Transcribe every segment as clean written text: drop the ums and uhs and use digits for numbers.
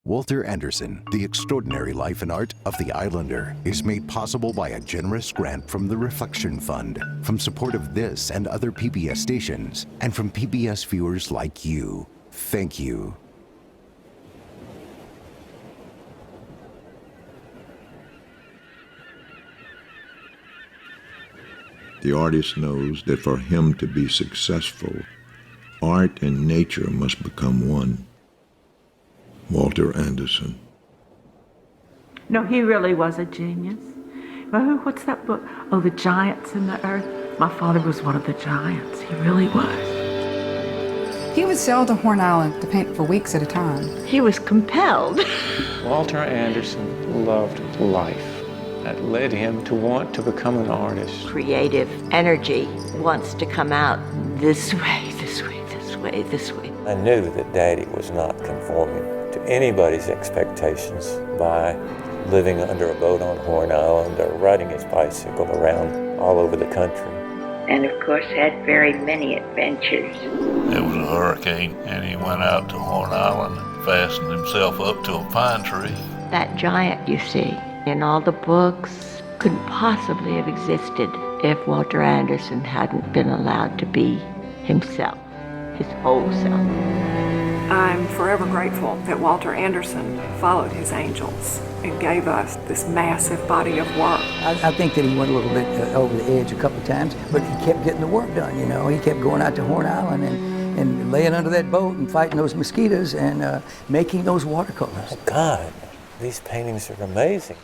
Walter Anderson, The Extraordinary Life and Art of the Islander, is made possible by a generous grant from the Reflection Fund, from support of this and other PBS stations, and from PBS viewers like you. Thank you. The artist knows that for him to be successful, art and nature must become one. Walter Anderson. No, he really was a genius. Oh, what's that book? Oh, The Giants in the Earth. My father was one of the giants. He really was. He would sail to Horn Island to paint for weeks at a time. He was compelled. Walter Anderson loved life. That led him to want to become an artist. Creative energy wants to come out this way, this way, this way, this way. I knew that Daddy was not conforming to anybody's expectations by living under a boat on Horn Island or riding his bicycle around all over the country. And of course had very many adventures. There was a hurricane and he went out to Horn Island and fastened himself up to a pine tree. That giant you see in all the books couldn't possibly have existed if Walter Anderson hadn't been allowed to be himself, his whole self. I'm forever grateful that Walter Anderson followed his angels and gave us this massive body of work. I think that he went a little bit over the edge a couple of times, but he kept getting the work done, you know. He kept going out to Horn Island and laying under that boat and fighting those mosquitoes and making those watercolors. Oh God, these paintings are amazing.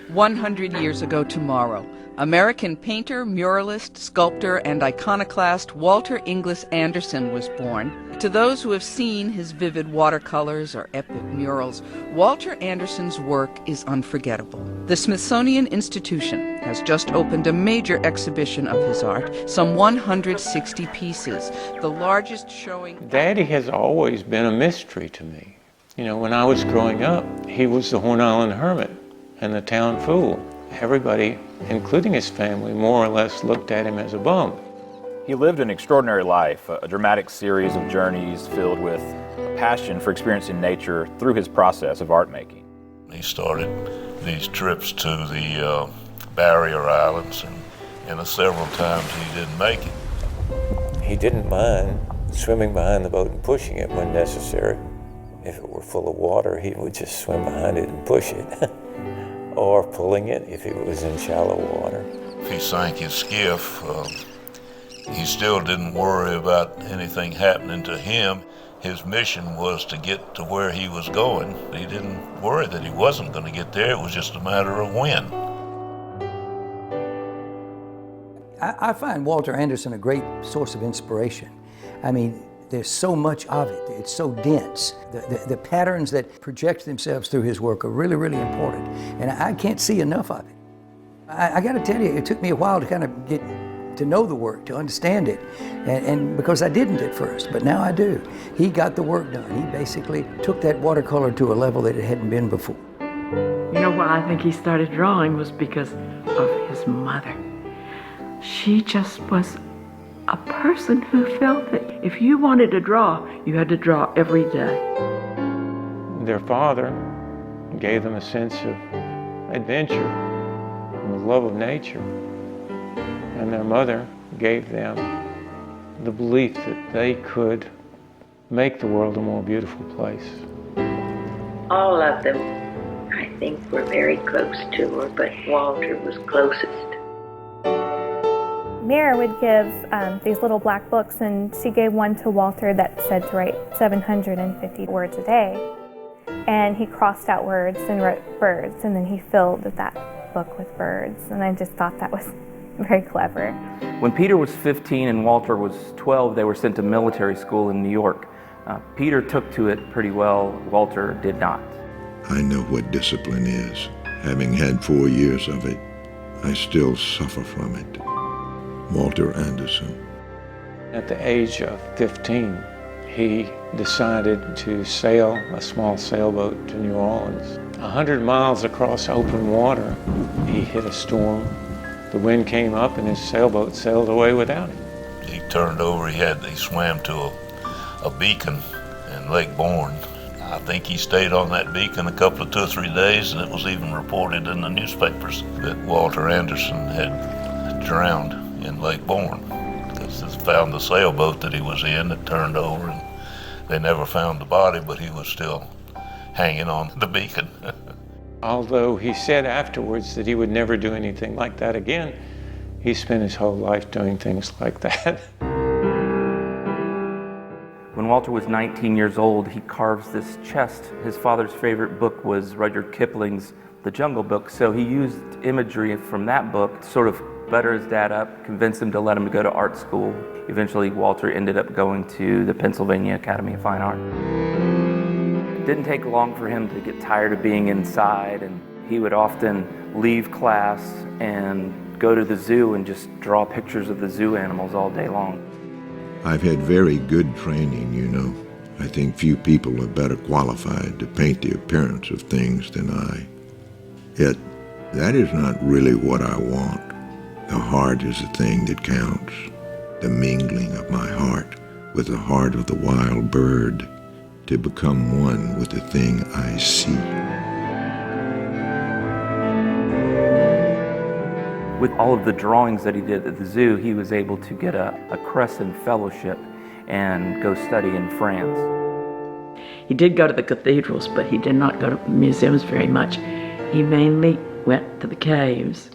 100 years ago tomorrow, American painter, muralist, sculptor, and iconoclast Walter Inglis Anderson was born. To those who have seen his vivid watercolors or epic murals, Walter Anderson's work is unforgettable. The Smithsonian Institution has just opened a major exhibition of his art, some 160 pieces, the largest showing... Daddy has always been a mystery to me. You know, when I was growing up, he was the Horn Island hermit and the town fool. Everybody, including his family, more or less looked at him as a bum. He lived an extraordinary life, a dramatic series of journeys filled with a passion for experiencing nature through his process of art making. He started these trips to the barrier islands, and several times he didn't make it. He didn't mind swimming behind the boat and pushing it when necessary. If it were full of water, he would just swim behind it and push it. Or pulling it if it was in shallow water. If he sank his skiff, he still didn't worry about anything happening to him. His mission was to get to where he was going. He didn't worry that he wasn't going to get there. It was just a matter of when. I find Walter Anderson a great source of inspiration. I mean, there's so much of it. It's so dense. The patterns that project themselves through his work are really, really important. And I can't see enough of it. I got to tell you, it took me a while to kind of get to know the work, to understand it. And because I didn't at first, but now I do. He got the work done. He basically took that watercolor to a level that it hadn't been before. You know why I think he started drawing was because of his mother. She just was a person who felt that if you wanted to draw, you had to draw every day. Their father gave them a sense of adventure and the love of nature. And their mother gave them the belief that they could make the world a more beautiful place. All of them, I think, were very close to her, but Walter was closest. Mira would give these little black books, and she gave one to Walter that said to write 750 words a day. And he crossed out words and wrote birds, and then he filled that book with birds. And I just thought that was very clever. When Peter was 15 and Walter was 12, they were sent to military school in New York. Peter took to it pretty well, Walter did not. I know what discipline is. Having had 4 years of it, I still suffer from it. Walter Anderson. At the age of 15, he decided to sail a small sailboat to New Orleans. 100 miles across open water, he hit a storm. The wind came up and his sailboat sailed away without him. He turned over, he swam to a beacon in Lake Bourne. I think he stayed on that beacon a couple of 2 or 3 days, and it was even reported in the newspapers that Walter Anderson had drowned in Lake Bourne, because they found the sailboat that he was in that turned over, and they never found the body, but he was still hanging on the beacon. Although he said afterwards that he would never do anything like that again, he spent his whole life doing things like that. When Walter was 19 years old, he carves this chest. His father's favorite book was Rudyard Kipling's The Jungle Book, so he used imagery from that book to sort of butter his dad up, convince him to let him go to art school. Eventually, Walter ended up going to the Pennsylvania Academy of Fine Art. It didn't take long for him to get tired of being inside, and he would often leave class and go to the zoo and just draw pictures of the zoo animals all day long. I've had very good training, you know. I think few people are better qualified to paint the appearance of things than I. Yet, that is not really what I want. The heart is the thing that counts. The mingling of my heart with the heart of the wild bird to become one with the thing I see. With all of the drawings that he did at the zoo, he was able to get a Crescent Fellowship and go study in France. He did go to the cathedrals, but he did not go to museums very much. He mainly went to the caves.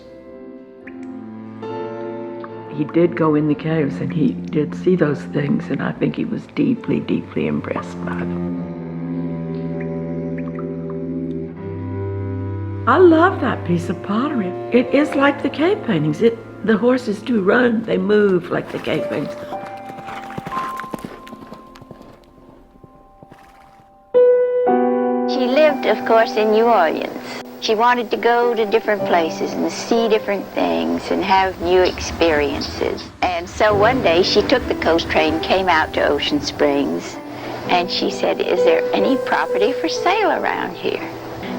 He did go in the caves and he did see those things, and I think he was deeply, deeply impressed by them. I love that piece of pottery. It is like the cave paintings. The horses do run, they move like the cave paintings. She lived, of course, in New Orleans. She wanted to go to different places and see different things and have new experiences. And so one day she took the coast train, came out to Ocean Springs, and she said, "Is there any property for sale around here?"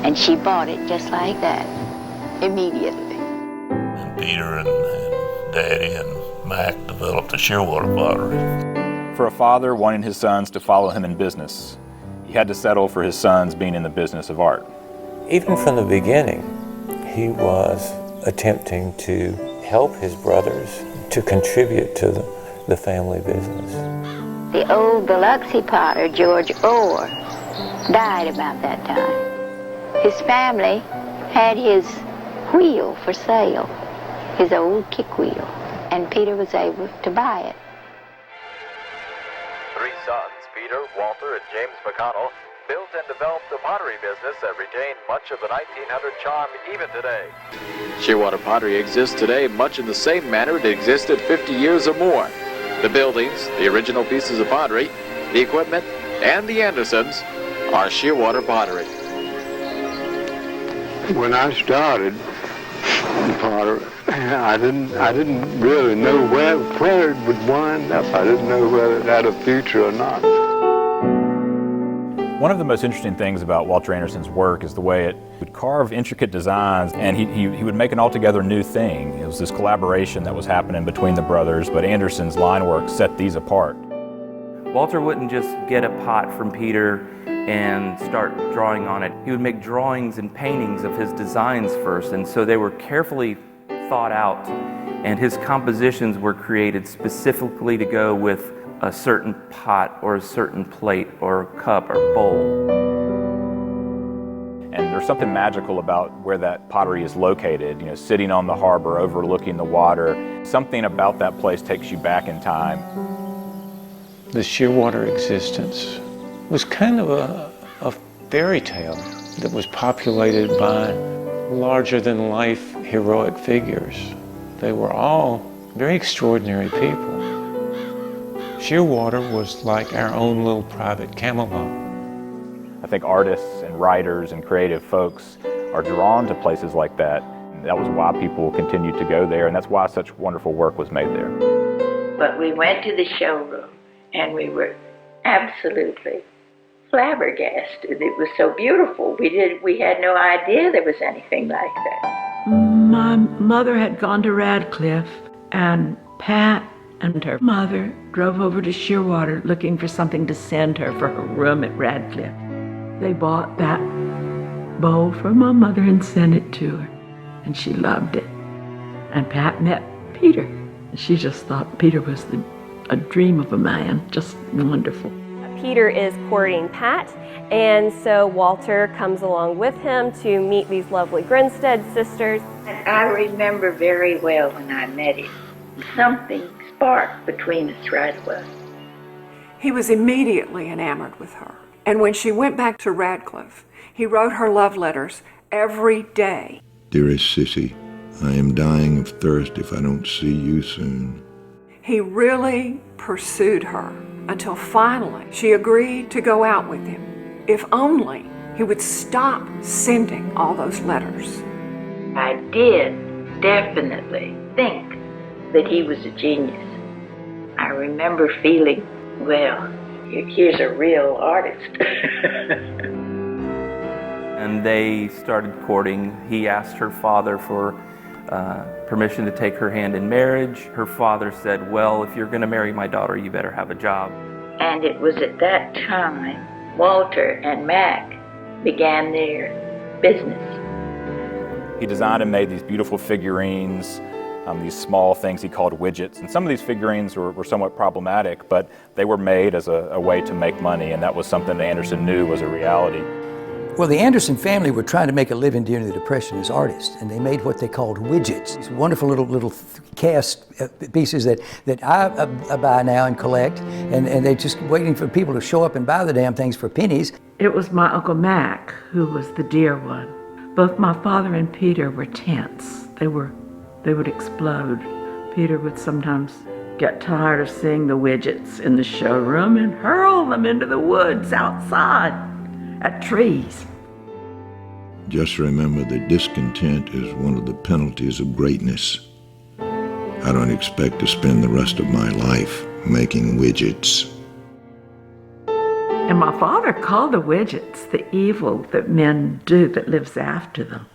And she bought it just like that, immediately. And Peter and Daddy and Mac developed the Shearwater pottery. For a father wanting his sons to follow him in business, he had to settle for his sons being in the business of art. Even from the beginning, he was attempting to help his brothers to contribute to the family business. The old Biloxi potter, George Orr, died about that time. His family had his wheel for sale, his old kick wheel, and Peter was able to buy it. 3 sons, Peter, Walter, and James McConnell, built and developed the pottery business that retained much of the 1900 charm even today. Shearwater pottery exists today much in the same manner it existed 50 years or more. The buildings, the original pieces of pottery, the equipment, and the Andersons are Shearwater pottery. When I started pottery, I didn't really know where it would wind up. I didn't know whether it had a future or not. One of the most interesting things about Walter Anderson's work is the way it would carve intricate designs, and he would make an altogether new thing. It was this collaboration that was happening between the brothers, but Anderson's line work set these apart. Walter wouldn't just get a pot from Peter and start drawing on it. He would make drawings and paintings of his designs first, and so they were carefully thought out, and his compositions were created specifically to go with a certain pot or a certain plate or cup or bowl. And there's something magical about where that pottery is located, you know, sitting on the harbor overlooking the water. Something about that place takes you back in time. The Shearwater existence was kind of a fairy tale that was populated by larger-than-life heroic figures. They were all very extraordinary people. Shearwater was like our own little private Camelot. I think artists and writers and creative folks are drawn to places like that. That was why people continued to go there, and that's why such wonderful work was made there. But we went to the showroom, and we were absolutely flabbergasted. It was so beautiful. We had no idea there was anything like that. My mother had gone to Radcliffe, and Pat and her mother drove over to Shearwater looking for something to send her for her room at Radcliffe. They bought that bowl for my mother and sent it to her, and she loved it. And Pat met Peter, and she just thought Peter was a dream of a man, just wonderful. Peter is courting Pat, and so Walter comes along with him to meet these lovely Grinstead sisters. I remember very well when I met him. Something sparked between us right away. He was immediately enamored with her. And when she went back to Radcliffe, he wrote her love letters every day. Dearest Sissy, I am dying of thirst if I don't see you soon. He really pursued her until finally she agreed to go out with him, if only he would stop sending all those letters. I did definitely think that he was a genius. I remember feeling, well, here's a real artist. And they started courting. He asked her father for permission to take her hand in marriage. Her father said, well, if you're going to marry my daughter, you better have a job. And it was at that time Walter and Mac began their business. He designed and made these beautiful figurines, these small things he called widgets. And some of these figurines were somewhat problematic, but they were made as a way to make money, and that was something that Anderson knew was a reality. Well, the Anderson family were trying to make a living during the Depression as artists, and they made what they called widgets. These wonderful little cast pieces that I buy now and collect, and they're just waiting for people to show up and buy the damn things for pennies. It was my Uncle Mac who was the dear one. Both my father and Peter were tense. They would explode. Peter would sometimes get tired of seeing the widgets in the showroom and hurl them into the woods outside at trees. Just remember that discontent is one of the penalties of greatness. I don't expect to spend the rest of my life making widgets. And my father called the widgets the evil that men do that lives after them.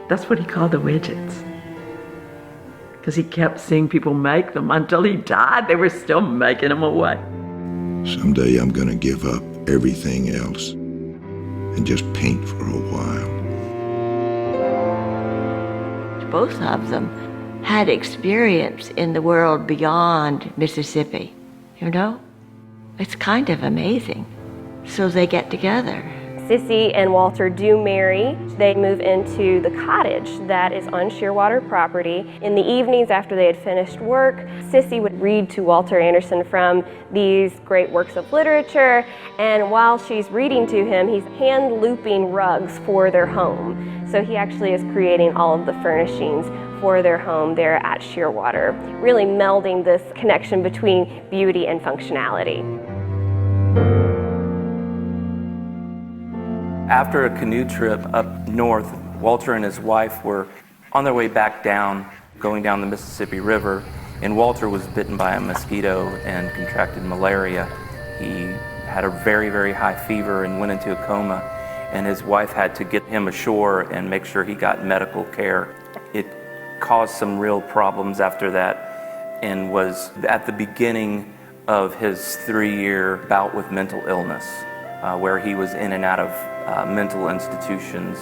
That's what he called the widgets. Because he kept seeing people make them. Until he died, they were still making them away. Someday I'm going to give up everything else and just paint for a while. Both of them had experience in the world beyond Mississippi, you know? It's kind of amazing. So they get together. Sissy and Walter do marry. They move into the cottage that is on Shearwater property. In the evenings after they had finished work, Sissy would read to Walter Anderson from these great works of literature, and while she's reading to him, he's hand looping rugs for their home. So he actually is creating all of the furnishings for their home there at Shearwater, really melding this connection between beauty and functionality. After a canoe trip up north, Walter and his wife were on their way back down, going down the Mississippi River, and Walter was bitten by a mosquito and contracted malaria. He had a very, very high fever and went into a coma, and his wife had to get him ashore and make sure he got medical care. It caused some real problems after that and was at the beginning of his 3-year bout with mental illness, where he was in and out of mental institutions.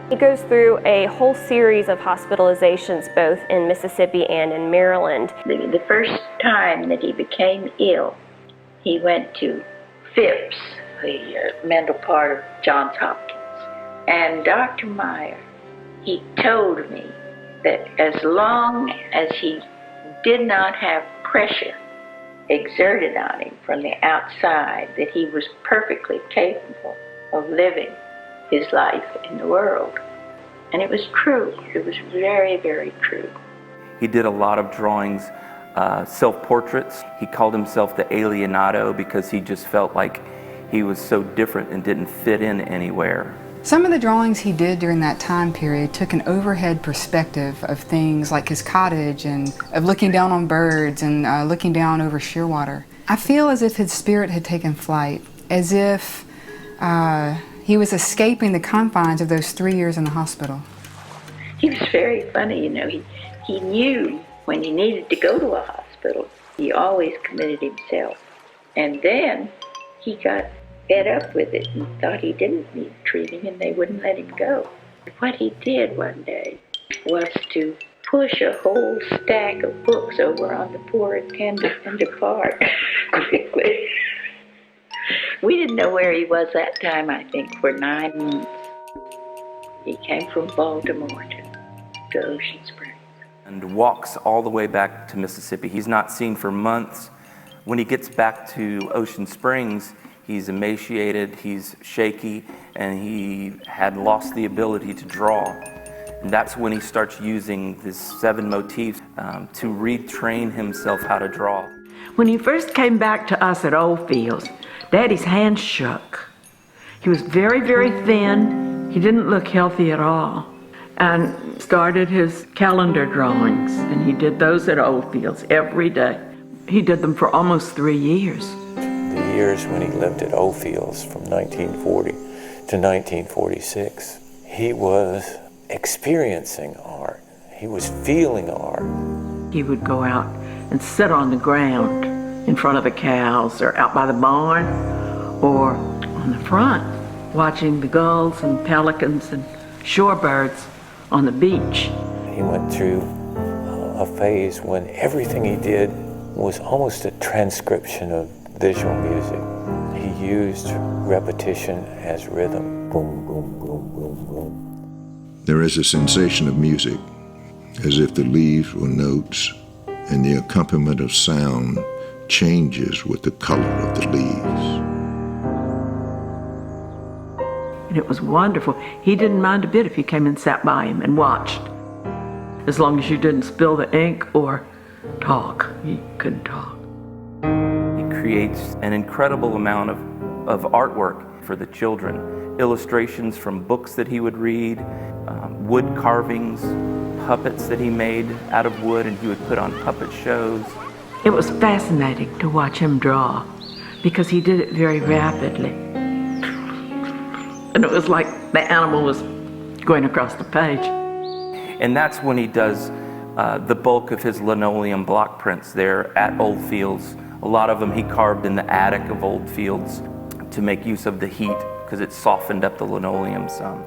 He goes through a whole series of hospitalizations both in Mississippi and in Maryland. The first time that he became ill, he went to Phipps, the mental part of Johns Hopkins. And Dr. Meyer, he told me that as long as he did not have pressure exerted on him from the outside, that he was perfectly capable of living his life in the world. And it was true. It was very, very true. He did a lot of drawings, self-portraits. He called himself the alienado because he just felt like he was so different and didn't fit in anywhere. Some of the drawings he did during that time period took an overhead perspective of things like his cottage and of looking down on birds and looking down over Shearwater. I feel as if his spirit had taken flight, as if he was escaping the confines of those 3 years in the hospital. He was very funny, you know. He knew when he needed to go to a hospital. He always committed himself. And then he got fed up with it and thought he didn't need treating, and they wouldn't let him go. What he did one day was to push a whole stack of books over on the board and depart quickly. We didn't know where he was that time, I think, for 9 months. He came from Baltimore to Ocean Springs. And walks all the way back to Mississippi. He's not seen for months. When he gets back to Ocean Springs, he's emaciated, he's shaky, and he had lost the ability to draw. And that's when he starts using these 7 motifs to retrain himself how to draw. When he first came back to us at Oldfields, Daddy's hand shook. He was very, very thin. He didn't look healthy at all. And started his calendar drawings, and he did those at Oldfields every day. He did them for almost 3 years. The years when he lived at Oldfields from 1940 to 1946, he was experiencing art. He was feeling art. He would go out and sit on the ground in front of the cows or out by the barn or on the front watching the gulls and pelicans and shorebirds on the beach. He went through a phase when everything he did was almost a transcription of visual music. He used repetition as rhythm. Boom, boom, boom, boom, boom. There is a sensation of music, as if the leaves were notes and the accompaniment of sound changes with the color of the leaves. And it was wonderful. He didn't mind a bit if you came and sat by him and watched. As long as you didn't spill the ink or talk. He couldn't talk. He creates an incredible amount of artwork for the children. Illustrations from books that he would read, wood carvings, puppets that he made out of wood, and he would put on puppet shows. It was fascinating to watch him draw because he did it very rapidly. And it was like the animal was going across the page. And that's when he does the bulk of his linoleum block prints there at Oldfields. A lot of them he carved in the attic of Oldfields to make use of the heat because it softened up the linoleum some.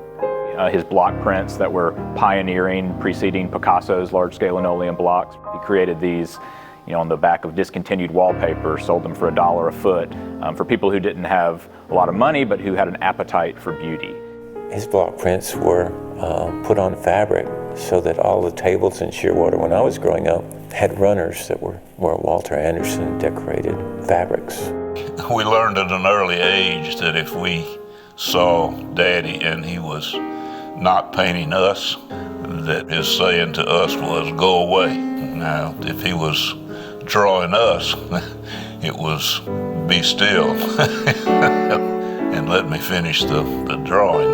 His block prints that were pioneering, preceding Picasso's large-scale linoleum blocks. He created these, on the back of discontinued wallpaper, sold them for $1 a foot for people who didn't have a lot of money but who had an appetite for beauty. His block prints were put on fabric so that all the tables in Shearwater when I was growing up had runners that were Walter Anderson decorated fabrics. We learned at an early age that if we saw Daddy and he was not painting us, that his saying to us was, "Go away." Now, if he was drawing us, it was, "Be still," and let me finish the drawing.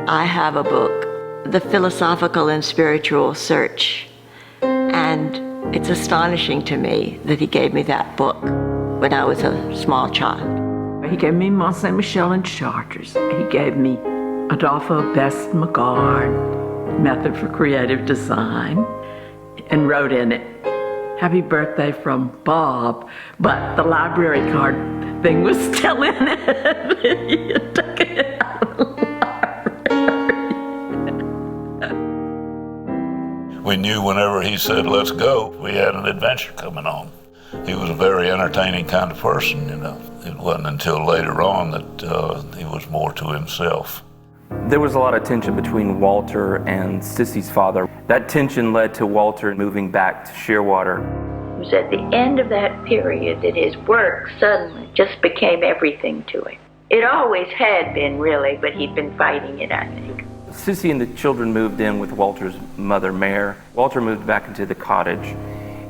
I have a book, The Philosophical and Spiritual Search, and it's astonishing to me that he gave me that book when I was a small child. He gave me Mont Saint Michel and Chartres. He gave me Adolphe Best Magard, Method for Creative Design, and wrote in it, "Happy birthday from Bob," but the library card thing was still in it. He took it out of the library. We knew whenever he said, "Let's go," we had an adventure coming on. He was a very entertaining kind of person, It wasn't until later on that he was more to himself. There was a lot of tension between Walter and Sissy's father. That tension led to Walter moving back to Shearwater. It was at the end of that period that his work suddenly just became everything to him. It always had been, really, but he'd been fighting it, I think. Sissy and the children moved in with Walter's mother, Mare. Walter moved back into the cottage,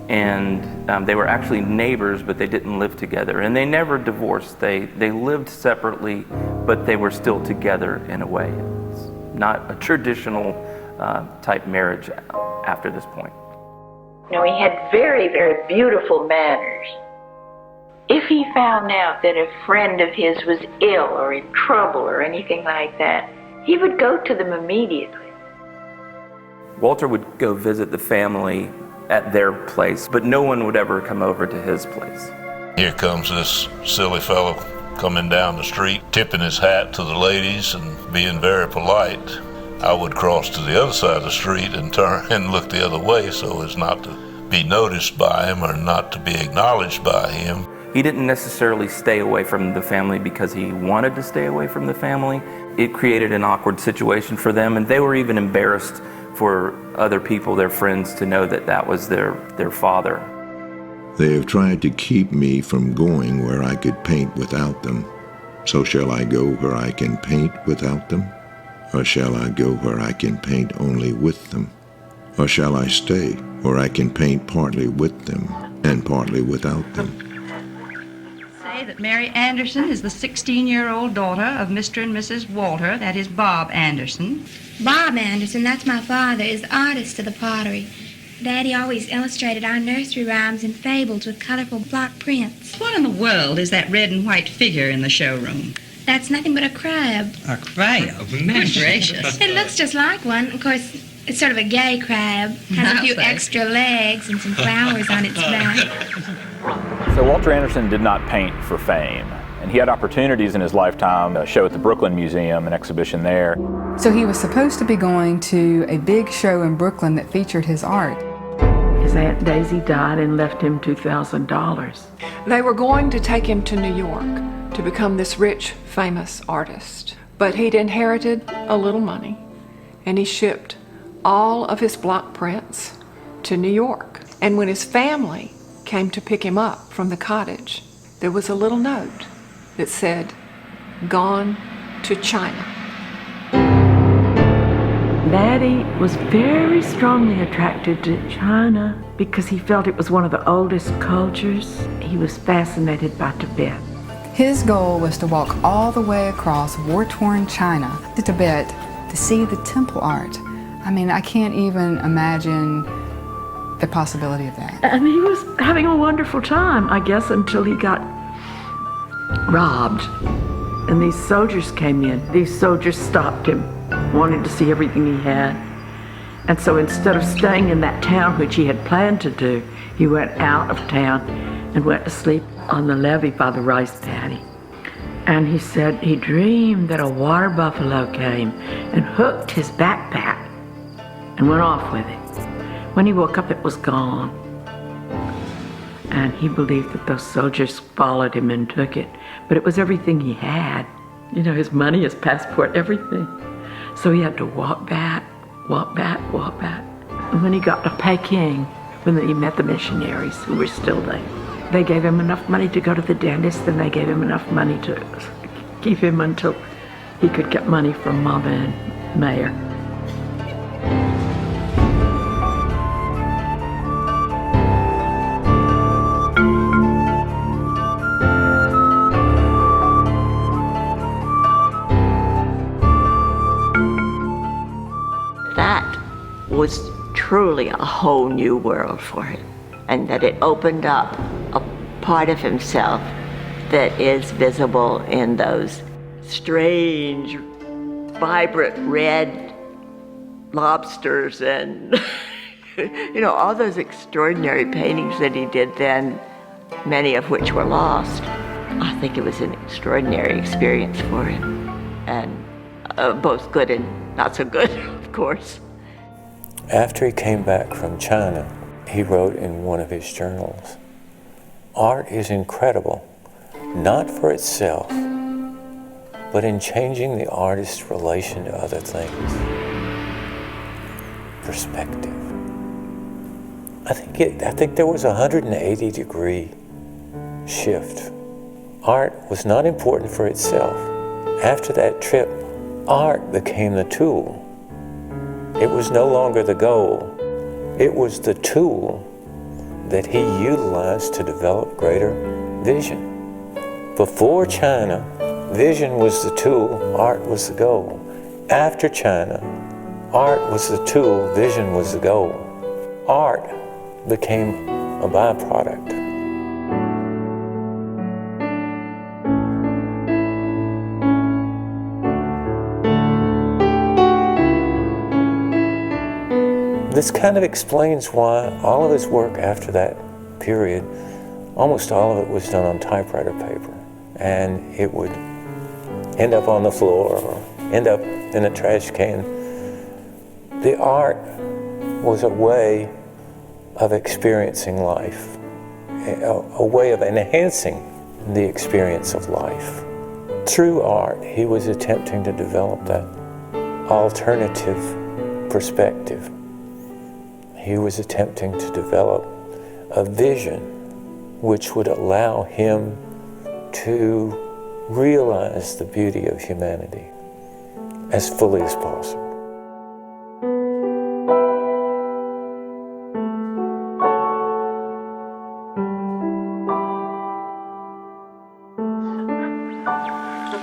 and they were actually neighbors, but they didn't live together. And they never divorced. They lived separately, but they were still together in a way. It's not a traditional type marriage after this point. He had very, very beautiful manners. If he found out that a friend of his was ill or in trouble or anything like that, he would go to them immediately. Walter would go visit the family at their place, but no one would ever come over to his place. Here comes this silly fellow coming down the street, tipping his hat to the ladies and being very polite. I would cross to the other side of the street and turn and look the other way so as not to be noticed by him or not to be acknowledged by him. He didn't necessarily stay away from the family because he wanted to stay away from the family. It created an awkward situation for them, and they were even embarrassed for other people, their friends, to know that that was their father. They have tried to keep me from going where I could paint without them. So shall I go where I can paint without them? Or shall I go where I can paint only with them? Or shall I stay where I can paint partly with them and partly without them? Say that Mary Anderson is the 16-year-old daughter of Mr. and Mrs. Walter, that is Bob Anderson. Bob Anderson, that's my father, is the artist of the pottery. Daddy always illustrated our nursery rhymes and fables with colorful block prints. What in the world is that red and white figure in the showroom? That's nothing but a crab. A crab? Good gracious. It looks just like one. Of course, it's sort of a gay crab. Has a few extra legs and some flowers on its back. So Walter Anderson did not paint for fame, and he had opportunities in his lifetime to show at the Brooklyn Museum, an exhibition there. So he was supposed to be going to a big show in Brooklyn that featured his art. His Aunt Daisy died and left him $2,000. They were going to take him to New York to become this rich, famous artist. But he'd inherited a little money, and he shipped all of his block prints to New York. And when his family came to pick him up from the cottage, there was a little note that said, "Gone to China." Daddy was very strongly attracted to China because he felt it was one of the oldest cultures. He was fascinated by Tibet. His goal was to walk all the way across war-torn China to Tibet to see the temple art. I mean, I can't even imagine the possibility of that. And he was having a wonderful time, I guess, until he got robbed. And these soldiers came in. These soldiers stopped him, wanted to see everything he had. And so instead of staying in that town, which he had planned to do, he went out of town and went to sleep on the levee by the rice paddy. And he said he dreamed that a water buffalo came and hooked his backpack and went off with it. When he woke up, it was gone. And he believed that those soldiers followed him and took it. But it was everything he had. You know, his money, his passport, everything. So he had to walk back, walk back, walk back. And when he got to Peking, when he met the missionaries who were still there, they gave him enough money to go to the dentist, and they gave him enough money to keep him until he could get money from Mama and Mayor. That was truly a whole new world for him, and that it opened up a part of himself that is visible in those strange, vibrant red lobsters and you know, all those extraordinary paintings that he did then, many of which were lost. I think it was an extraordinary experience for him, and both good and not so good, of course. After he came back from China, he wrote in one of his journals, "Art is incredible, not for itself, but in changing the artist's relation to other things." Perspective. I think there was a 180-degree shift. Art was not important for itself. After that trip, art became the tool. It was no longer the goal. It was the tool that he utilized to develop greater vision. Before China, vision was the tool, art was the goal. After China, art was the tool, vision was the goal. Art became a byproduct. This kind of explains why all of his work after that period, almost all of it was done on typewriter paper. And it would end up on the floor or end up in a trash can. The art was a way of experiencing life, a way of enhancing the experience of life. Through art, he was attempting to develop that alternative perspective. He was attempting to develop a vision which would allow him to realize the beauty of humanity as fully as possible.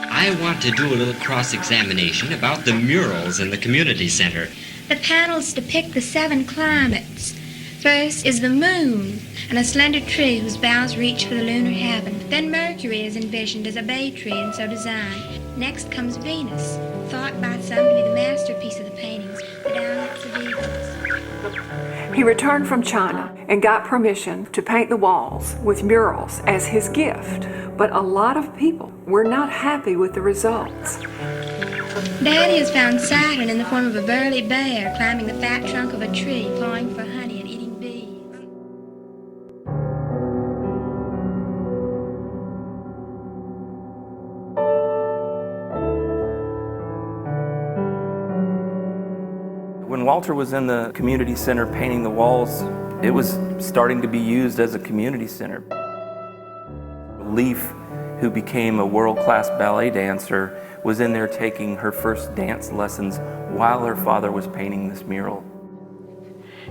I want to do a little cross-examination about the murals in the community center. The panels depict the 7 climates. First is the moon, and a slender tree whose boughs reach for the lunar heaven. Then Mercury is envisioned as a bay tree and so designed. Next comes Venus, thought by some to be the masterpiece of the paintings, the downlights of Venus. He returned from China and got permission to paint the walls with murals as his gift, but a lot of people were not happy with the results. Daddy has found Saturn in the form of a burly bear climbing the fat trunk of a tree, pawing for honey and eating bees. When Walter was in the community center painting the walls, it was starting to be used as a community center. Leaf, who became a world-class ballet dancer, was in there taking her first dance lessons while her father was painting this mural.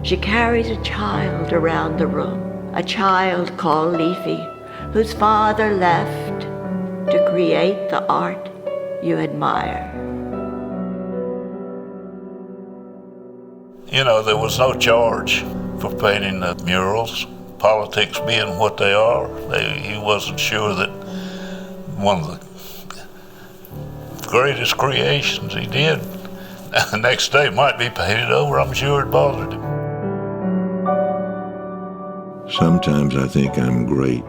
She carries a child around the room, a child called Leafy, whose father left to create the art you admire. You know, there was no charge for painting the murals. Politics being what they are, he wasn't sure that one of the greatest creations he did, the next day might be painted over. I'm sure it bothered him. Sometimes I think I'm great.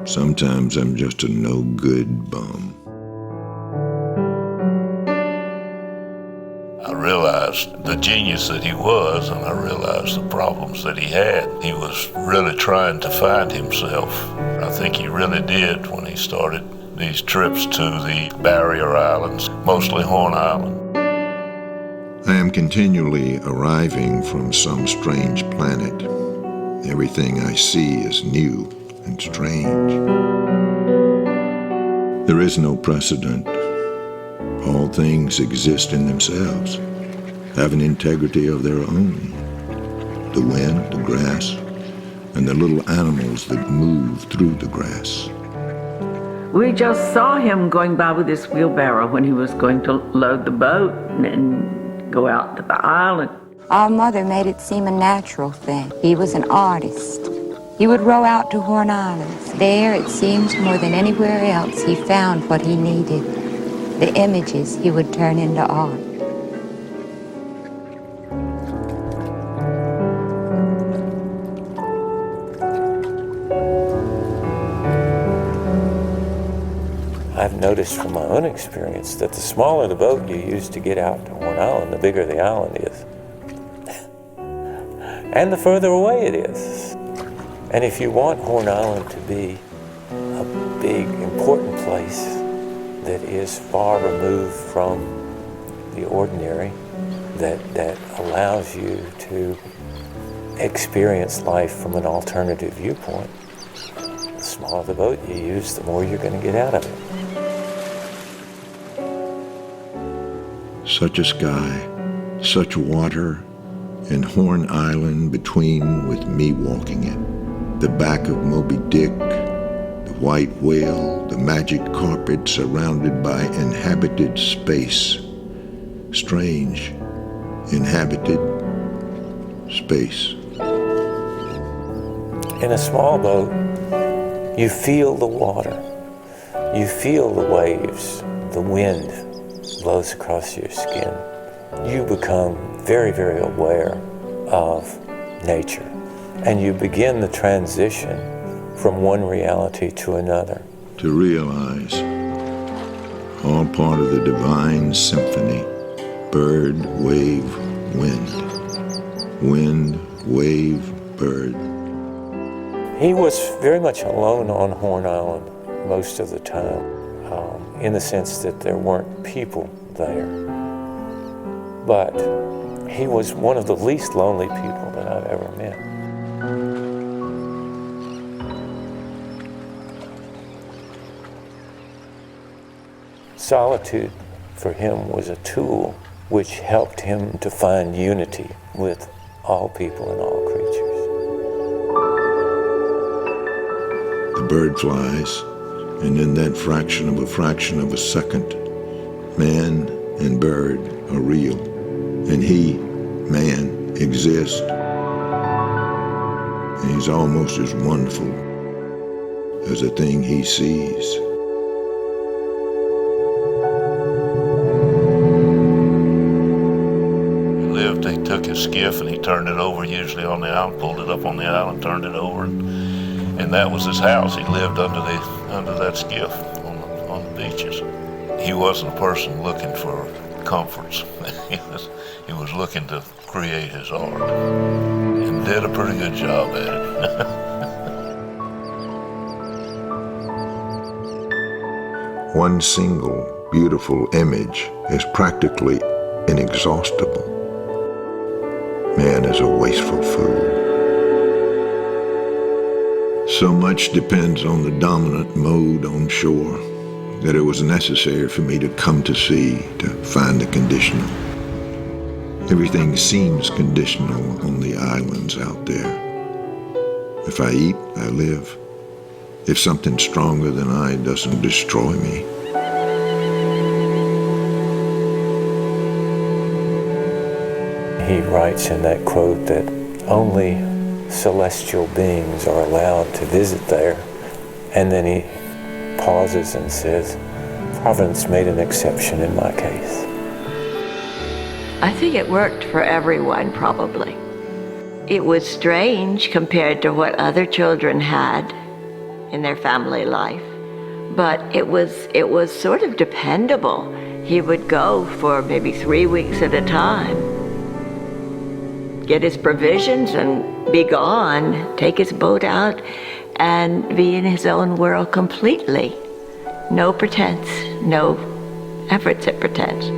Sometimes I'm just a no-good bum. I realized the genius that he was, and I realized the problems that he had. He was really trying to find himself. I think he really did when he started these trips to the barrier islands, mostly Horn Island. I am continually arriving from some strange planet. Everything I see is new and strange. There is no precedent. All things exist in themselves, have an integrity of their own. The wind, the grass, and the little animals that move through the grass. We just saw him going by with his wheelbarrow when he was going to load the boat and go out to the island. Our mother made it seem a natural thing. He was an artist. He would row out to Horn Islands. There, it seems more than anywhere else, he found what he needed. The images he would turn into art. I've noticed from my own experience that the smaller the boat you use to get out to Horn Island, the bigger the island is. And the further away it is. And if you want Horn Island to be a big, important place that is far removed from the ordinary, that allows you to experience life from an alternative viewpoint, the smaller the boat you use, the more you're going to get out of it. Such a sky, such water, and Horn Island between with me walking it. The back of Moby Dick, the white whale, the magic carpet surrounded by inhabited space. Strange, inhabited space. In a small boat, you feel the water. You feel the waves, the wind blows across your skin. you become very, very aware of nature. And you begin the transition from one reality to another. To realize, all part of the divine symphony, bird, wave, wind. Wind, wave, bird. He was very much alone on Horn Island most of the time, in the sense that there weren't people there. But he was one of the least lonely people that I've ever met. Solitude for him was a tool which helped him to find unity with all people and all creatures. The bird flies, and in that fraction of a second, man and bird are real, and he, man, exists. And he's almost as wonderful as the thing he sees. He took his skiff and he turned it over, usually on the island, pulled it up on the island, turned it over, and that was his house. He lived under that skiff on the beaches. He wasn't a person looking for comforts. he was looking to create his art, and did a pretty good job at it. One single beautiful image is practically inexhaustible. Man is a wasteful fool. So much depends on the dominant mode on shore that it was necessary for me to come to sea to find the conditional. Everything seems conditional on the islands out there. If I eat, I live. If something stronger than I doesn't destroy me. He writes in that quote that only celestial beings are allowed to visit there, and then he pauses and says, Providence made an exception in my case. I think it worked for everyone, probably. It was strange compared to what other children had in their family life, but it was sort of dependable. He would go for maybe 3 weeks at a time, get his provisions and be gone, take his boat out and be in his own world completely. No pretense, no efforts at pretense.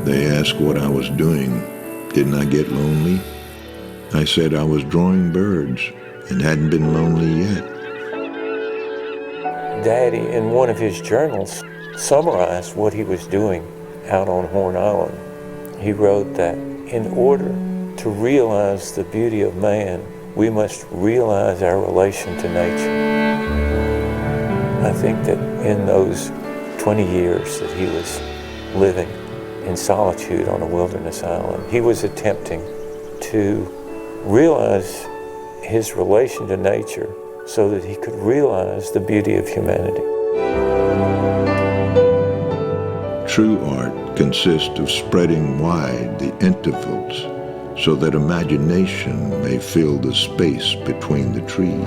They asked what I was doing. Didn't I get lonely? I said I was drawing birds and hadn't been lonely yet. Daddy, in one of his journals, summarized what he was doing out on Horn Island. He wrote that in order to realize the beauty of man, we must realize our relation to nature. I think that in those 20 years that he was living in solitude on a wilderness island, he was attempting to realize his relation to nature so that he could realize the beauty of humanity. True art consists of spreading wide the intervals so that imagination may fill the space between the trees.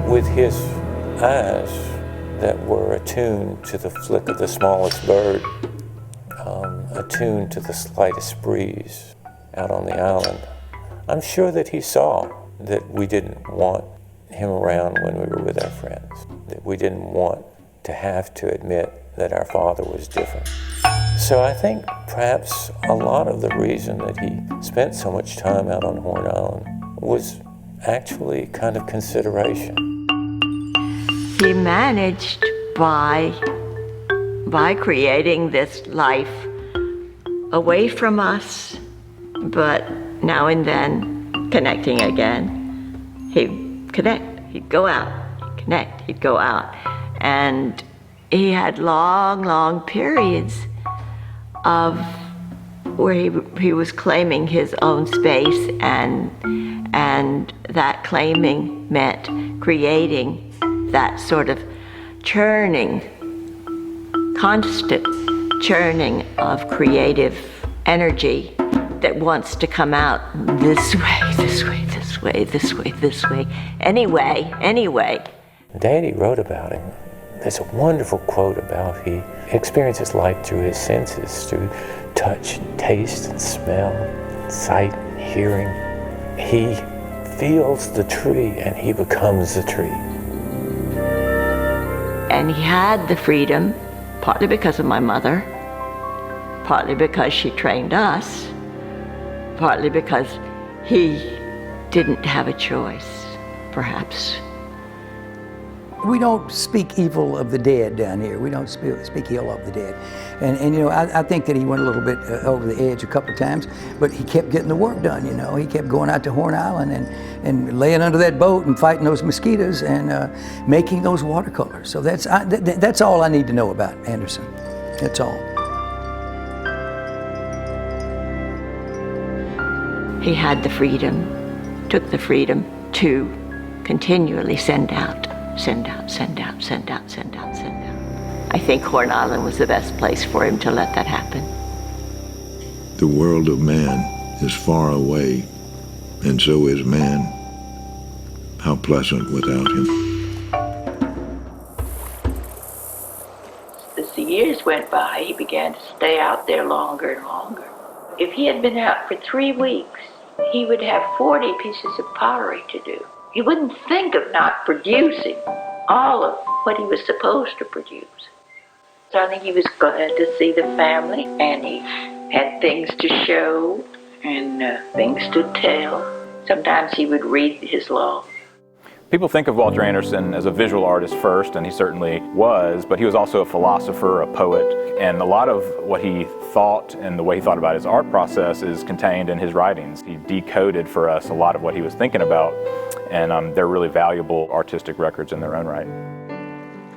With his eyes that were attuned to the flick of the smallest bird, attuned to the slightest breeze out on the island, I'm sure that he saw that we didn't want him around when we were with our friends, that we didn't want to have to admit that our father was different. So I think perhaps a lot of the reason that he spent so much time out on Horn Island was actually kind of consideration. He managed by creating this life away from us, but now and then connecting again. He'd go out, connect, he'd go out. And he had long, long periods of where he was claiming his own space, and that claiming meant creating that sort of churning, constant churning of creative energy that wants to come out this way, this way, this way, this way, this way, anyway. Daddy wrote about him. There's a wonderful quote about he experiences life through his senses, through touch, taste, and smell, sight, hearing. He feels the tree and he becomes the tree. And he had the freedom, partly because of my mother, partly because she trained us, partly because he didn't have a choice, perhaps. We don't speak evil of the dead down here. We don't speak ill of the dead. And you know, I think that he went a little bit over the edge a couple of times, but he kept getting the work done, you know. He kept going out to Horn Island and laying under that boat and fighting those mosquitoes and making those watercolors. So that's all I need to know about Anderson. That's all. He had the freedom, took the freedom to continually send out. I think Horn Island was the best place for him to let that happen. The world of man is far away, and so is man. How pleasant without him. As the years went by, he began to stay out there longer and longer. If he had been out for 3 weeks, he would have 40 pieces of pottery to do. He wouldn't think of not producing all of what he was supposed to produce. So I think he was glad to see the family, and he had things to show and things to tell. Sometimes he would read his law. People think of Walter Anderson as a visual artist first, and he certainly was, but he was also a philosopher, a poet, and a lot of what he thought and the way he thought about his art process is contained in his writings. He decoded for us a lot of what he was thinking about, and they're really valuable artistic records in their own right.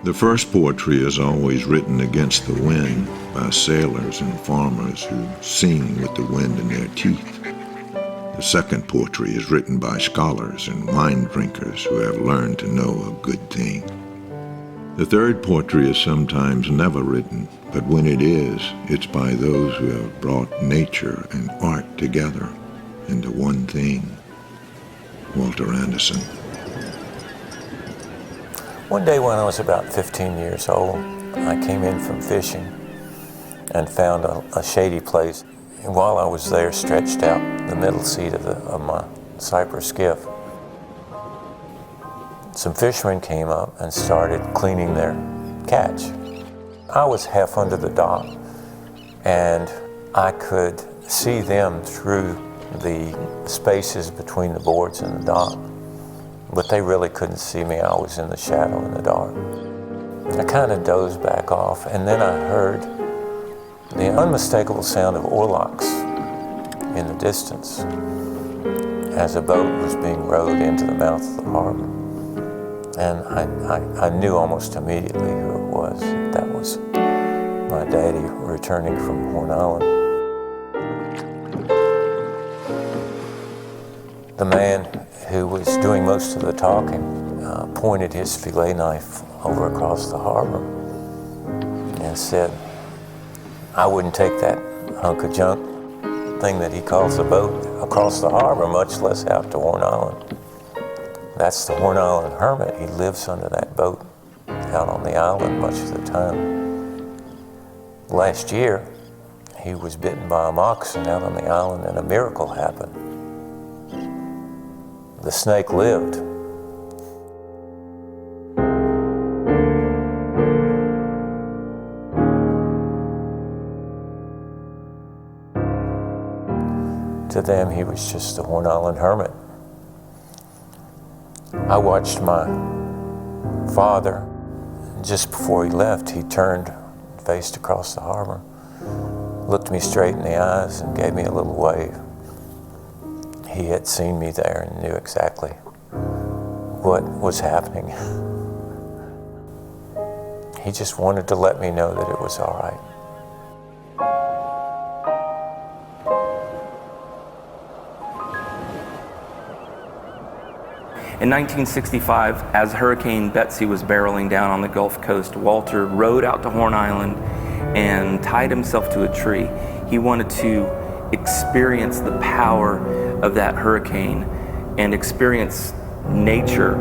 The first poetry is always written against the wind by sailors and farmers who sing with the wind in their teeth. The second poetry is written by scholars and wine drinkers who have learned to know a good thing. The third poetry is sometimes never written, but when it is, it's by those who have brought nature and art together into one thing. Walter Anderson. One day when I was about 15 years old, I came in from fishing and found a shady place. And while I was there, stretched out in the middle seat of my cypress skiff, some fishermen came up and started cleaning their catch. I was half under the dock, and I could see them through the spaces between the boards and the dock, but they really couldn't see me. I was in the shadow in the dark. I kind of dozed back off, and then I heard the unmistakable sound of oarlocks in the distance as a boat was being rowed into the mouth of the harbor. And I knew almost immediately who it was. That was my daddy returning from Horn Island. The man who was doing most of the talking pointed his fillet knife over across the harbor and said, "I wouldn't take that hunk of junk thing that he calls a boat across the harbor, much less out to Horn Island." That's the Horn Island hermit. He lives under that boat out on the island much of the time. Last year, he was bitten by a moccasin out on the island, and a miracle happened. The snake lived. To them, he was just the Horn Island hermit. I watched my father. Just before he left, he turned, faced across the harbor, looked me straight in the eyes and gave me a little wave. He had seen me there and knew exactly what was happening. He just wanted to let me know that it was all right. In 1965, as Hurricane Betsy was barreling down on the Gulf Coast, Walter rowed out to Horn Island and tied himself to a tree. He wanted to experience the power of that hurricane and experience nature.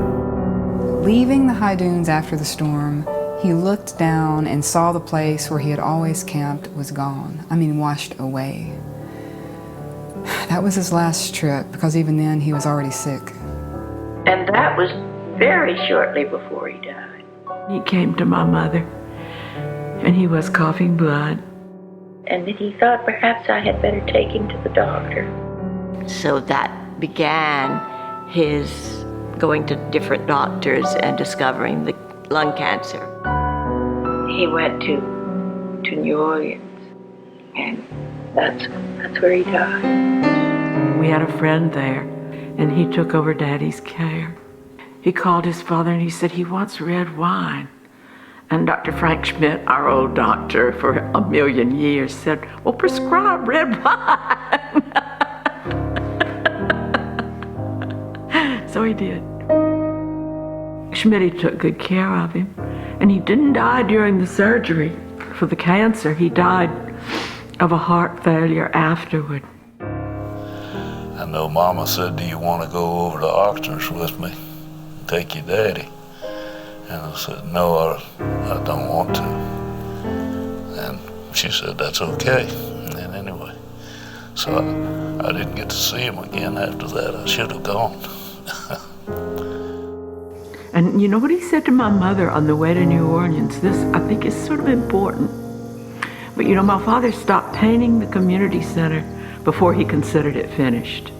Leaving the high dunes after the storm, he looked down and saw the place where he had always camped was gone. I mean, washed away. That was his last trip, because even then he was already sick. And that was very shortly before he died. He came to my mother, and he was coughing blood. And then he thought perhaps I had better take him to the doctor. So that began his going to different doctors and discovering the lung cancer. He went to New Orleans, and that's where he died. We had a friend there, and he took over Daddy's care. He called his father and he said he wants red wine. And Dr. Frank Schmidt, our old doctor for a million years, said, well, prescribe red wine. So he did. Schmidt took good care of him, and he didn't die during the surgery for the cancer. He died of a heart failure afterward. I know Mama said, do you want to go over to Oxnard's with me? Take your daddy. And I said, no, I don't want to. And she said, that's okay. And anyway, so I didn't get to see him again after that. I should have gone. And you know what he said to my mother on the way to New Orleans? This, I think, is sort of important. But you know, my father stopped painting the community center before he considered it finished.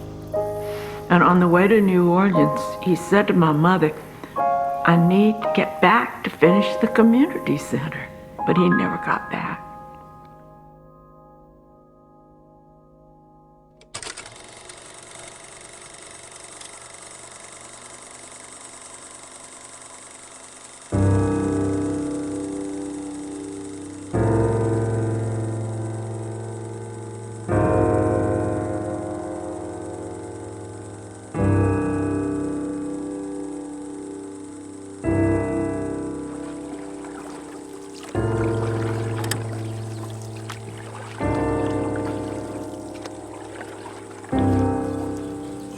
And on the way to New Orleans, he said to my mother, I need to get back to finish the community center. But he never got back.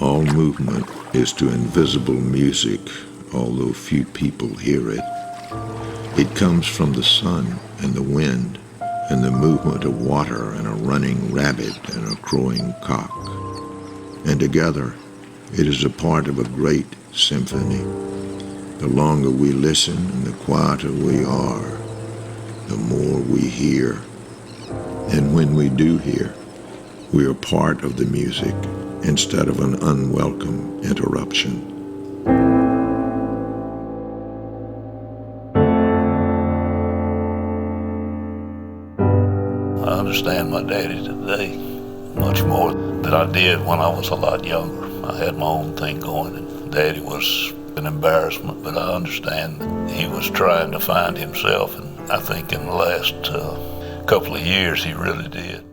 All movement is to invisible music, although few people hear it. It comes from the sun and the wind, and the movement of water and a running rabbit and a crowing cock. And together, it is a part of a great symphony. The longer we listen and the quieter we are, the more we hear. And when we do hear, we are part of the music instead of an unwelcome interruption. I understand my daddy today much more than I did when I was a lot younger. I had my own thing going, and Daddy was an embarrassment, but I understand that he was trying to find himself, and I think in the last couple of years he really did.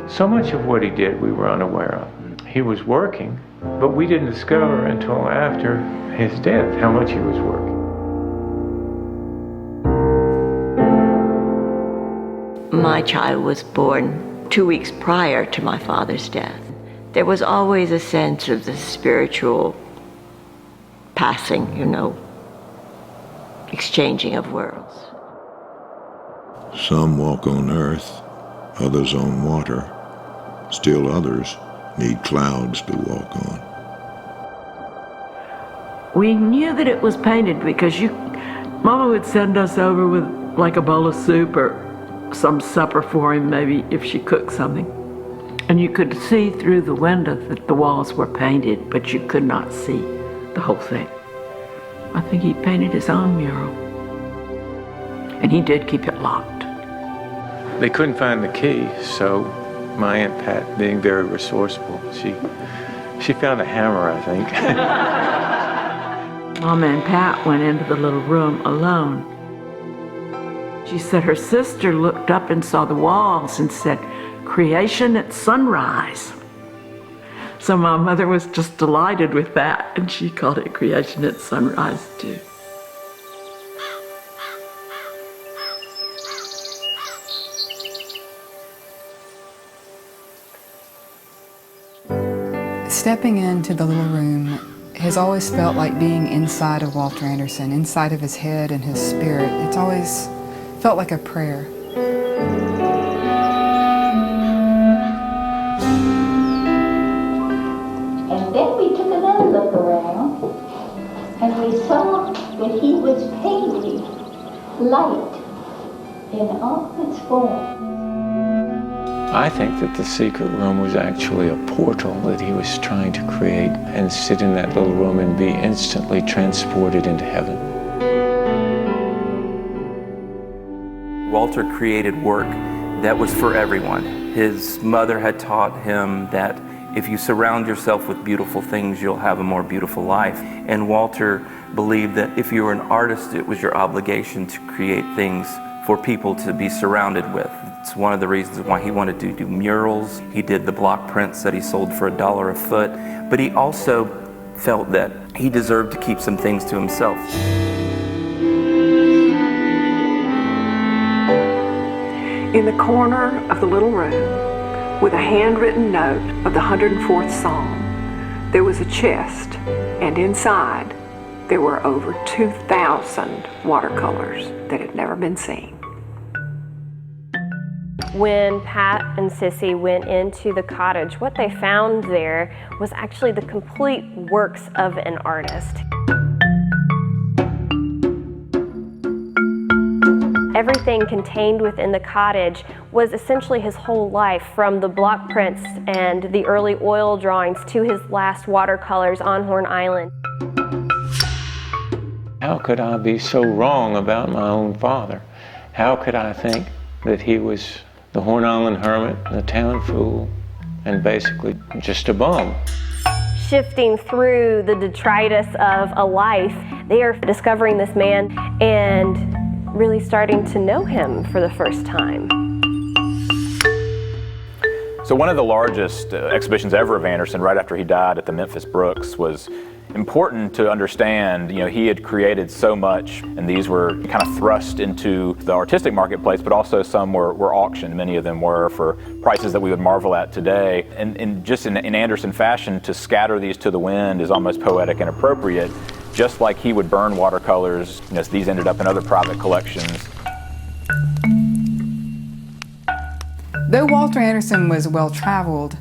So much of what he did we were unaware of. He was working, but we didn't discover until after his death how much he was working. My child was born 2 weeks prior to my father's death. There was always a sense of the spiritual passing, you know, exchanging of worlds. Some walk on earth, others on water. Still others need clouds to walk on. We knew that it was painted because Mama would send us over with like a bowl of soup or some supper for him, maybe if she cooked something. And you could see through the window that the walls were painted, but you could not see the whole thing. I think he painted his own mural. And he did keep it locked. They couldn't find the key, so my Aunt Pat being very resourceful. She found a hammer, I think. Mama and Pat went into the little room alone. She said her sister looked up and saw the walls and said, "Creation at sunrise." So my mother was just delighted with that, and she called it Creation at Sunrise too. Stepping into the little room has always felt like being inside of Walter Anderson, inside of his head and his spirit. It's always felt like a prayer. And then we took another look around, and we saw that he was painting light in all its form. I think that the secret room was actually a portal that he was trying to create and sit in that little room and be instantly transported into heaven. Walter created work that was for everyone. His mother had taught him that if you surround yourself with beautiful things, you'll have a more beautiful life. And Walter believed that if you were an artist, it was your obligation to create things for people to be surrounded with. It's one of the reasons why he wanted to do murals. He did the block prints that he sold for $1 a foot, but he also felt that he deserved to keep some things to himself. In the corner of the little room, with a handwritten note of the 104th Psalm, there was a chest, and inside there were over 2,000 watercolors that had never been seen. When Pat and Sissy went into the cottage, what they found there was actually the complete works of an artist. Everything contained within the cottage was essentially his whole life, from the block prints and the early oil drawings to his last watercolors on Horn Island. How could I be so wrong about my own father? How could I think that he was the Horn Island hermit, the town fool, and basically just a bum? Shifting through the detritus of a life, they are discovering this man and really starting to know him for the first time. So one of the largest exhibitions ever of Anderson, right after he died at the Memphis Brooks, was important to understand. You know, he had created so much, and these were kind of thrust into the artistic marketplace, but also some were auctioned. Many of them were for prices that we would marvel at today. And just in Anderson fashion, to scatter these to the wind is almost poetic and appropriate. Just like he would burn watercolors, you know, these ended up in other private collections. Though Walter Anderson was well-traveled,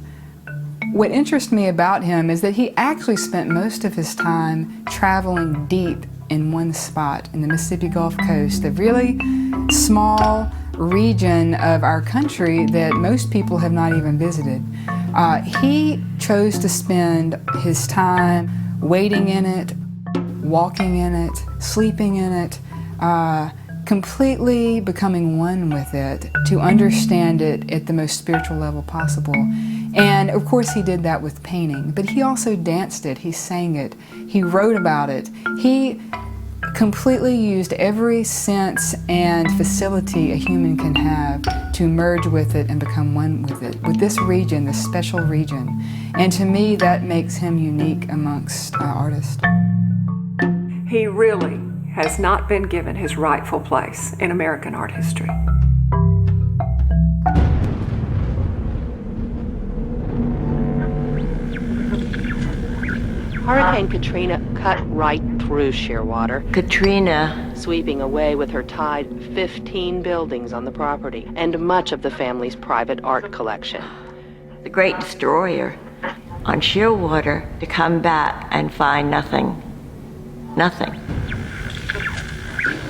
what interests me about him is that he actually spent most of his time traveling deep in one spot in the Mississippi Gulf Coast, a really small region of our country that most people have not even visited. He chose to spend his time wading in it, walking in it, sleeping in it, completely becoming one with it, to understand it at the most spiritual level possible. And of course he did that with painting, but he also danced it, he sang it, he wrote about it. He completely used every sense and facility a human can have to merge with it and become one with it, with this region, this special region. And to me, that makes him unique amongst artists. He really has not been given his rightful place in American art history. Hurricane Katrina cut right through Shearwater. Katrina, sweeping away with her tide 15 buildings on the property and much of the family's private art collection. the great destroyer, on Shearwater, to come back and find nothing. Nothing.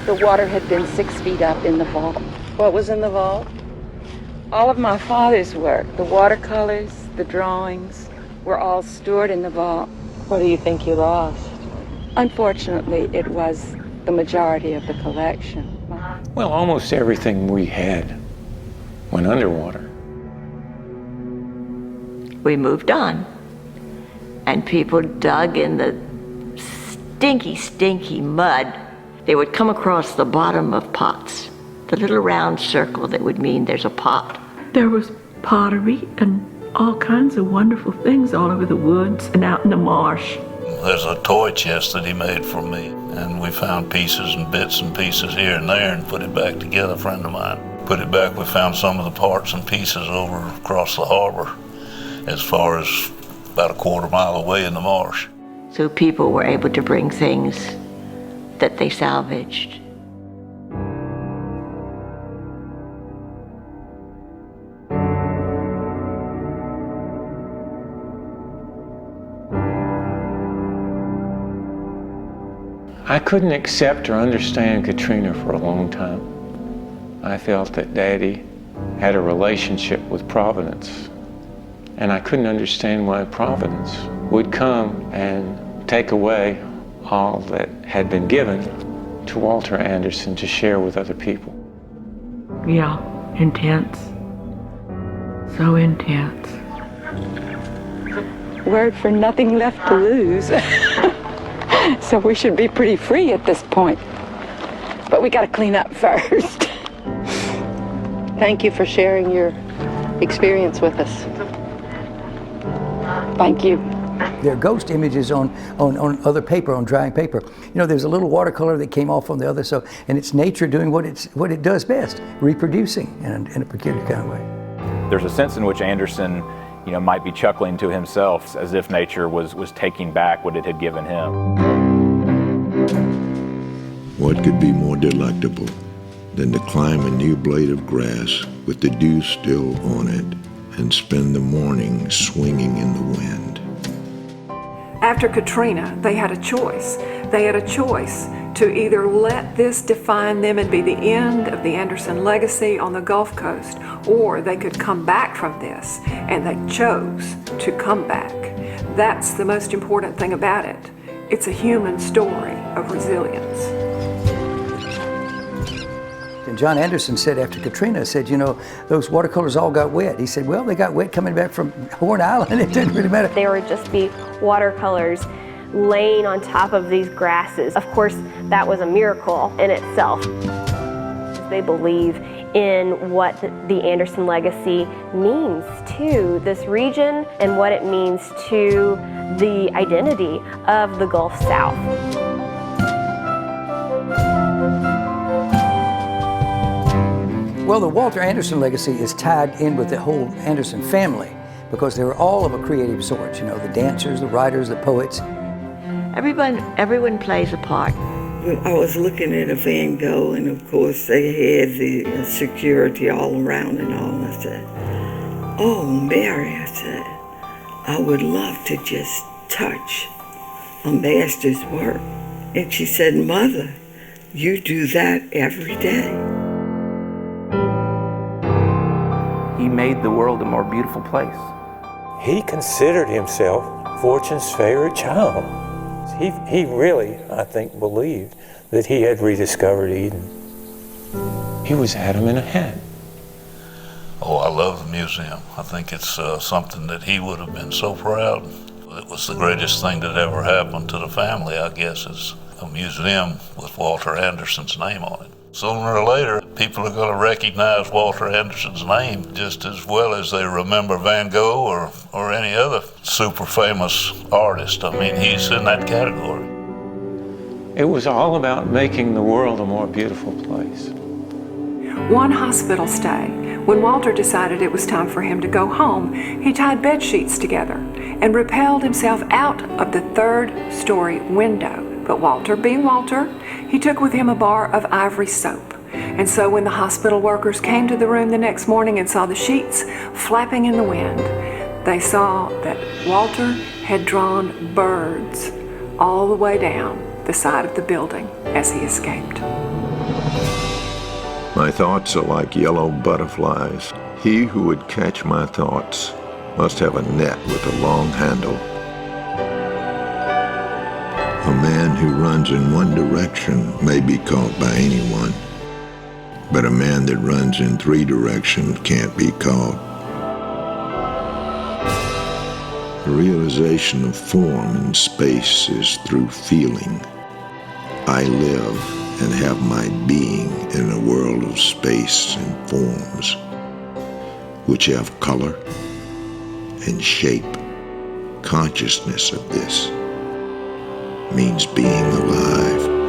The water had been 6 feet up in the vault. What was in the vault? All of my father's work, the watercolors, the drawings, were all stored in the vault. What do you think you lost? Unfortunately, it was the majority of the collection. Well, almost everything we had went underwater. we moved on. And people dug in the stinky, stinky mud. They would come across the bottom of pots, the little round circle that would mean there's a pot. There was pottery and all kinds of wonderful things all over the woods and out in the marsh. There's a toy chest that he made for me, and we found pieces and bits and pieces here and there and put it back together. A friend of mine put it back. We found some of the parts and pieces over across the harbor, as far as about a quarter-mile away in the marsh. So people were able to bring things that they salvaged. I couldn't accept or understand Katrina for a long time. I felt that Daddy had a relationship with Providence, and I couldn't understand why Providence would come and take away all that had been given to Walter Anderson to share with other people. Yeah, intense. So intense. Word for nothing left to lose. So we should be pretty free at this point. But we got to clean up first. Thank you for sharing your experience with us. Thank you. There are ghost images on other paper, on drying paper. You know, there's a little watercolor that came off on the other, so, and it's nature doing what it does best, reproducing in a peculiar kind of way. There's a sense in which Anderson, you know, might be chuckling to himself as if nature was taking back what it had given him. What could be more delectable than to climb a new blade of grass with the dew still on it and spend the morning swinging in the wind? After Katrina, they had a choice. They had a choice to either let this define them and be the end of the Anderson legacy on the Gulf Coast, or they could come back from this, and they chose to come back. That's the most important thing about it. It's a human story of resilience. And John Anderson said after Katrina, said, you know, those watercolors all got wet. He said, well, they got wet coming back from Horn Island. It didn't really matter. There would just be watercolors laying on top of these grasses. Of course, that was a miracle in itself. They believe in what the Anderson legacy means to this region and what it means to the identity of the Gulf South. Well, the Walter Anderson legacy is tied in with the whole Anderson family because they were all of a creative sort, you know, the dancers, the writers, the poets. Everyone plays a part. I was looking at a Van Gogh, and of course they had the security all around and all. And I said, oh, Mary, I said, I would love to just touch a master's work. And she said, Mother, you do that every day. He made the world a more beautiful place. He considered himself Fortune's favorite child. He really, I think, believed that he had rediscovered Eden. He was Adam in a hat. Oh, I love the museum. I think it's something that he would have been so proud. It was the greatest thing that ever happened to the family, I guess, is a museum with Walter Anderson's name on it. Sooner or later, people are going to recognize Walter Anderson's name just as well as they remember Van Gogh or any other super famous artist. I mean, he's in that category. It was all about making the world a more beautiful place. One hospital stay, when Walter decided it was time for him to go home, he tied bed sheets together and rappelled himself out of the third-story window. But Walter, being Walter, he took with him a bar of ivory soap. And so when the hospital workers came to the room the next morning and saw the sheets flapping in the wind, they saw that Walter had drawn birds all the way down the side of the building as he escaped. My thoughts are like yellow butterflies. He who would catch my thoughts must have a net with a long handle. A man who runs in one direction may be caught by anyone, but a man that runs in three directions can't be caught. The realization of form in space is through feeling. I live and have my being in a world of space and forms, which have color and shape. Consciousness of this means being alive.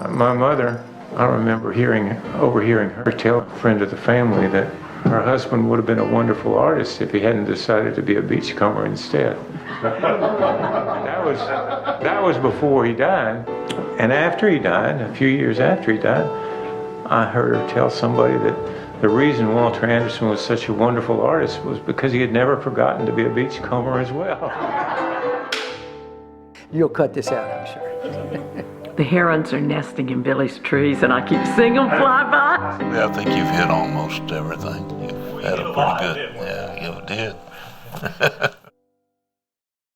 My mother, I remember overhearing her tell a friend of the family that her husband would have been a wonderful artist if he hadn't decided to be a beachcomber instead. That was before he died. And after he died, a few years after he died, I heard her tell somebody that the reason Walter Anderson was such a wonderful artist was because he had never forgotten to be a beachcomber as well. You'll cut this out, I'm sure. The herons are nesting in Billy's trees, and I keep seeing them fly by. Yeah, I think you've hit almost everything. You've had a pretty good, yeah, you did.